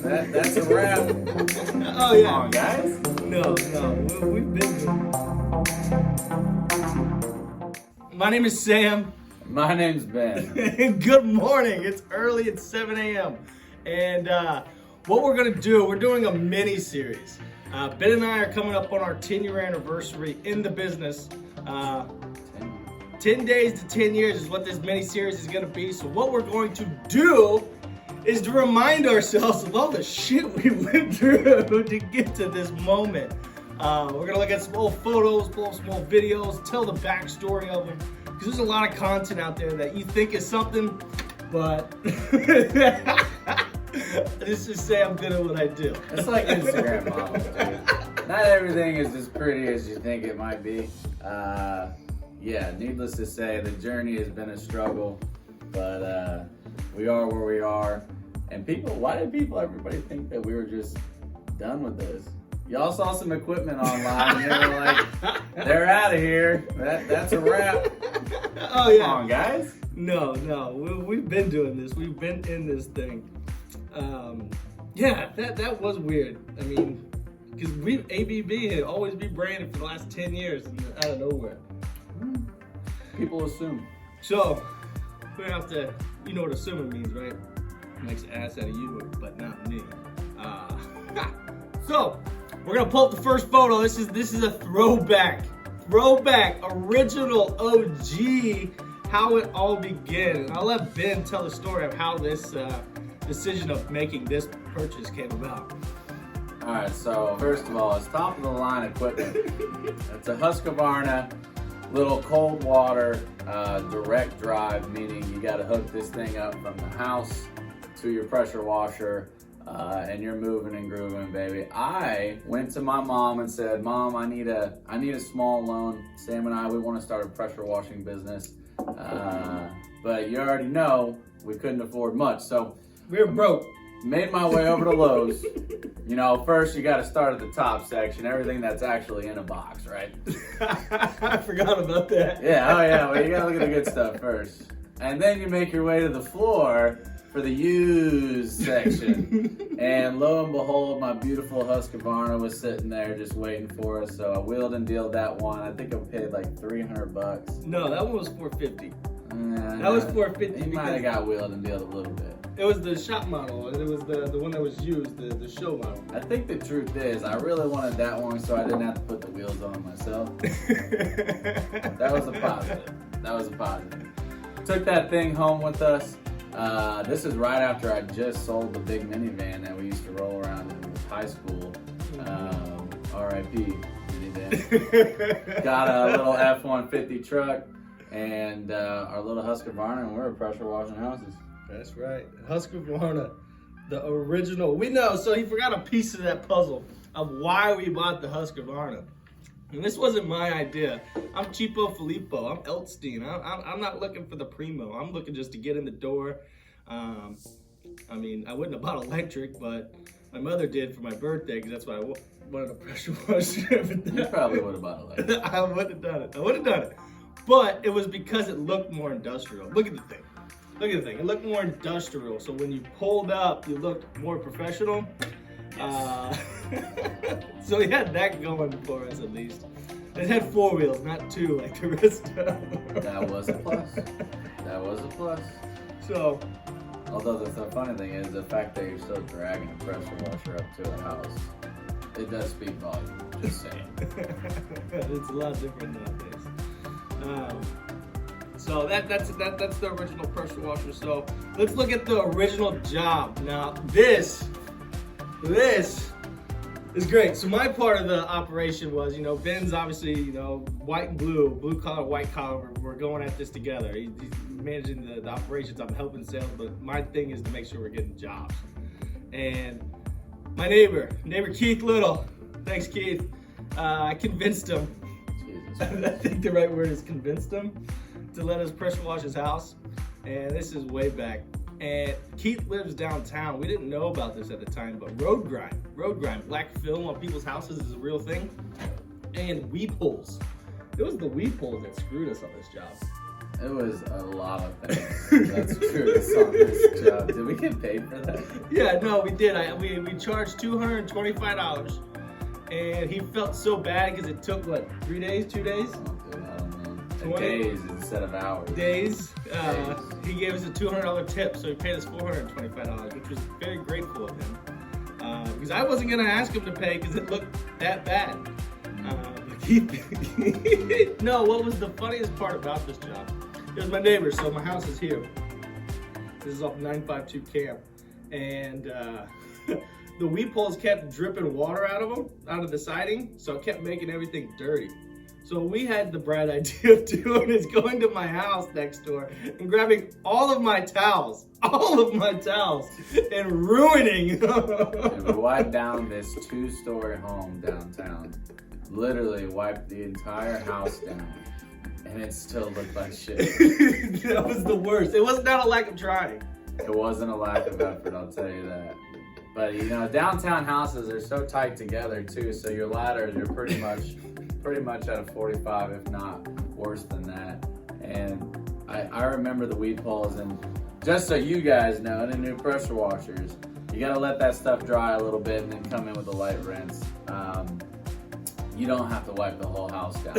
That's a wrap. Oh yeah. Come on, guys. No, we've been. My name is Sam. My name's Ben. Good morning. It's early. It's 7 a.m. And what we're gonna do, we're doing a mini series. Ben and I are coming up on our 10-year anniversary in the business. 10 days to 10 years is what this mini series is gonna be. So what we're going to do is to remind ourselves of all the shit we went through to get to this moment. We're gonna look at some old photos, pull up some old videos, tell the backstory of them, because there's a lot of content out there that you think is something, but this is say I'm good at what I do. It's like Instagram models, dude. Not everything is as pretty as you think it might be. Yeah, needless to say, the journey has been a struggle, but we are where we are. And why did everybody think that we were just done with this? Y'all saw some equipment online and they were like, they're out of here. That's a wrap. Oh yeah. Come on, guys. No, we've been doing this. We've been in this thing. Yeah, that was weird. I mean, because ABB had always been branded for the last 10 years and out of nowhere. People assume. So, we have to, you know what assuming means, right? Makes an ass out of you, but not me. So, we're gonna pull up the first photo. This is a throwback, original OG, how it all began. And I'll let Ben tell the story of how this decision of making this purchase came about. All right, so first of all, it's top of the line equipment. It's a Husqvarna little cold water direct drive, meaning you got to hook this thing up from the house to your pressure washer, and you're moving and grooving, baby. I went to my mom and said, "Mom, I need a small loan. Sam and I, we want to start a pressure washing business, but you already know we couldn't afford much, so we're broke." Made my way over to Lowe's. You know, first you got to start at the top section, everything that's actually in a box, right? I forgot about that. Yeah, oh yeah, well you got to look at the good stuff first. And then you make your way to the floor for the used section. And lo and behold, my beautiful Husqvarna was sitting there just waiting for us. So I wheeled and dealed that one. I think I paid like $300. No, that one was $450. That was $450. You might have got wheeled and dealed a little bit. It was the shop model, and it was the one that was used, the show model. I think the truth is, I really wanted that one so I didn't have to put the wheels on myself. That was a positive. Took that thing home with us. This is right after I just sold the big minivan that we used to roll around in high school. R.I.P. minivan. Got a little F-150 truck and our little Husqvarna, and we're pressure washing houses. That's right. Husqvarna, the original. We know, so he forgot a piece of that puzzle of why we bought the Husqvarna. And this wasn't my idea. I'm Cheapo Filippo. I'm Eltstein. I'm not looking for the primo. I'm looking just to get in the door. I mean, I wouldn't have bought electric, but my mother did for my birthday because that's why I wanted a pressure washer. You probably would have bought electric. I would have done it. But it was because it looked more industrial. Look at the thing. It looked more industrial. So when you pulled up, you looked more professional. Yes. So we had that going for us at least. It had 4 wheels, not 2 like the rest of them. That was a plus. So, although the funny thing is the fact that you're still dragging a pressure washer up to a house, it does speak volume. Just saying. It's a lot different nowadays. So that's the original pressure washer. So let's look at the original job. Now this is great. So my part of the operation was, Ben's obviously, white and blue collar, white collar. We're going at this together. He's managing the operations. I'm helping sales, but my thing is to make sure we're getting jobs. And my neighbor Keith Little. Thanks, Keith. I convinced him. I think the right word is convinced him to let us pressure wash his house. And this is way back. And Keith lives downtown. We didn't know about this at the time, but road grind, black film on people's houses is a real thing. And weed holes. It was the weed holes that screwed us on this job. It was a lot of things. That's true. On this job. Did we get paid for that? Yeah, no, we did. We charged $225, and he felt so bad because it took what, 3 days, 2 days? Oh, dude, I don't know. 20 days instead of hours. Days. He gave us a $200 tip, so he paid us $425, which was very grateful of him. Because I wasn't gonna ask him to pay because it looked that bad. No, what was the funniest part about this job? It was my neighbor, so my house is here. This is off 952 Camp, and the weed poles kept dripping water out of the siding, so it kept making everything dirty. So what we had the bright idea of doing is going to my house next door and grabbing all of my towels, and ruining. And we wiped down this 2-story home downtown. Literally wiped the entire house down, and it still looked like shit. That was the worst. It was not a lack of trying. It wasn't a lack of effort, I'll tell you that. But you know, downtown houses are so tight together too, so your ladders are pretty much at a 45, if not worse than that. And I remember the weed poles, and just so you guys know, any new pressure washers, you gotta let that stuff dry a little bit and then come in with a light rinse. You don't have to wipe the whole house down.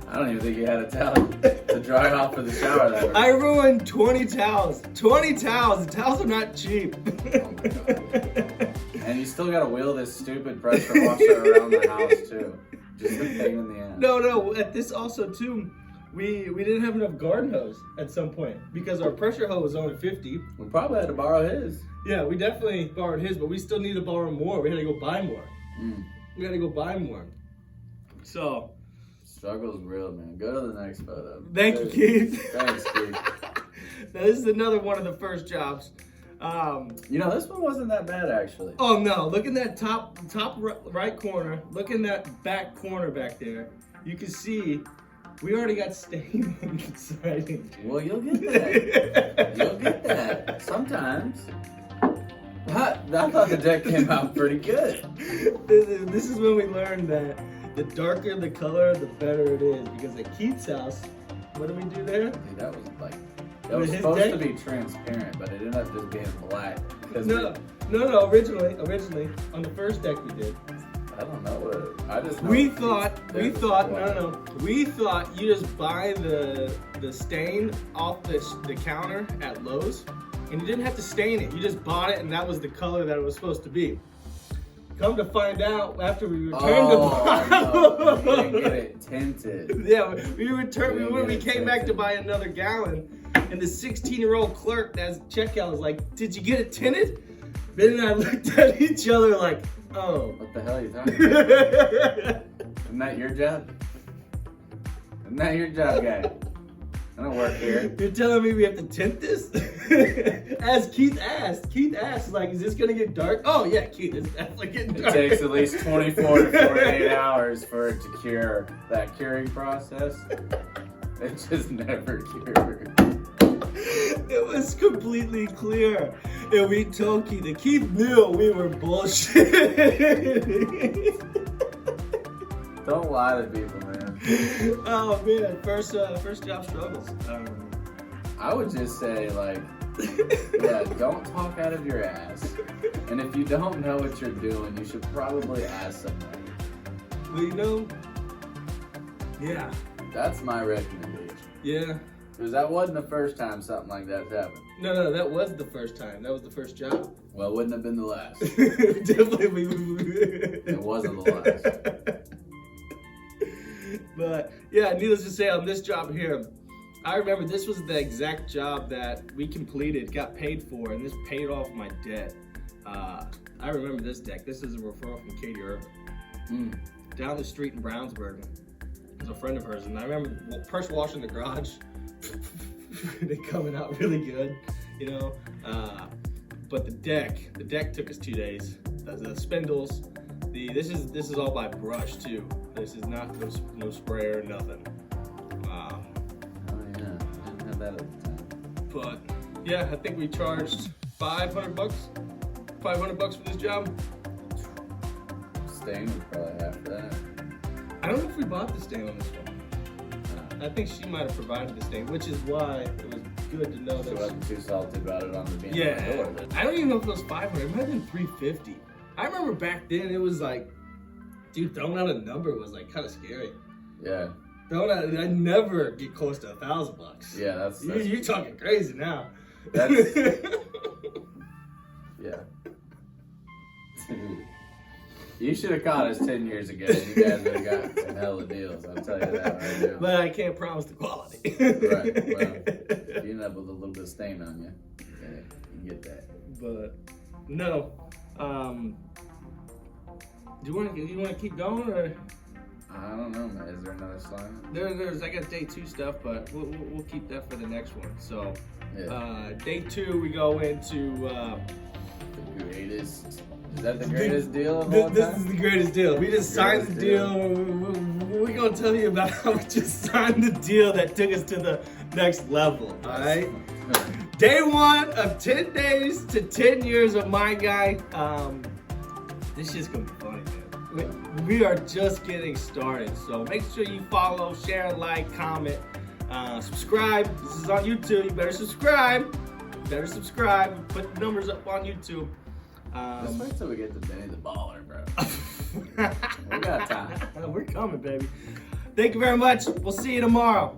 I don't even think you had a towel to dry off for the shower that way. I ruined 20 towels. 20 towels. The towels are not cheap. Oh my God. And you still gotta wheel this stupid pressure washer around the house too. Just a pain in the ass. No. At this also too, we didn't have enough garden hose at some point because our pressure hose was only 50. We probably had to borrow his. Yeah, we definitely borrowed his, but we still need to borrow more. We had to go buy more. We had to go buy more. So. Struggle's real, man. Go to the next photo. Thank you, Keith. Thanks, Keith. Now, this is another one of the first jobs. You know, this one wasn't that bad, actually. Oh, no. Look in that top right corner. Look in that back corner back there. You can see we already got stain on the siding. Well, you'll get that. You'll get that. Sometimes. I thought the deck came out pretty good. This is when we learned that the darker the color, the better it is. Because at Keith's house, what did we do there? Dude, that was like, that was supposed to be transparent, but it ended up just being black. No. Originally, on the first deck we did. I don't know what. I just know we thought you just buy the stain off the counter at Lowe's, and you didn't have to stain it. You just bought it, and that was the color that it was supposed to be. Come to find out, after we returned the bottle, we didn't get it tinted. Yeah, we came back to buy another gallon, and the 16-year-old clerk that's checkout was like, "Did you get it tinted?" Ben and I looked at each other like, "Oh, what the hell are you talking about? Isn't that your job? Isn't that your job, guy? I don't work here." You're telling me we have to tint this? As Keith asked, like, is this gonna get dark? Oh yeah, Keith, it's definitely getting dark. It takes at least 24 to 48 hours for it to cure. That curing process, it just never cured. It was completely clear. And we told Keith, and Keith knew we were bullshit. Don't lie to people, man. Oh man, first job struggles. I would just say, like, yeah, don't talk out of your ass. And if you don't know what you're doing, you should probably ask somebody. Well, you know, yeah. That's my recommendation. Yeah. Because that wasn't the first time something like that happened. No, that was the first time. That was the first job. Well, it wouldn't have been the last. Definitely. It wasn't the last. But yeah, needless to say, on this job here, I remember this was the exact job that we completed, got paid for, and this paid off my debt. I remember this deck. This is a referral from Katie Irvin. Down the street in Brownsburg. It was a friend of hers, and I remember pressure washing the garage. They coming out really good, you know. But the deck took us 2 days. The spindles, this is all by brush too. This is not no sprayer, nothing. Oh yeah, I didn't have that at the time. But yeah, I think we charged $500 for this job. Stain was probably half that. I don't know if we bought the stain on this one. I think she might have provided the steak, which is why it was good to know She that. wasn't too salty about it on the being Yeah, on the door. I don't even know if it was 500. It might have been 350. I remember back then it was like, dude, throwing out a number was like kind of scary. Yeah. I never get close to $1,000. Yeah, that's You're talking crazy now. That's yeah. You should have caught us 10 years ago. You guys would have got some hella deals. I'll tell you that right now. But I can't promise the quality. Right. Well, you end up with a little bit of stain on you. Yeah, you get that. But no. Do you want to keep going or? I don't know, man. Is there another slime? I got day 2 stuff, but we'll keep that for the next one. So, Yeah. Day 2 we go into. The greatest. Is that the greatest deal of all This time? is the greatest deal. We just signed the Greatest deal. We're gonna tell you about how we just signed the deal that took us to the next level. All right. Day 1 of 10 days to 10 years of my guy. This shit's gonna be funny, man. We are just getting started, so make sure you follow, share, like, comment, subscribe. This is on YouTube. You better subscribe. Put the numbers up on YouTube. Let's wait till we get to Benny the Baller, bro. We got time. We're coming, baby. Thank you very much. We'll see you tomorrow.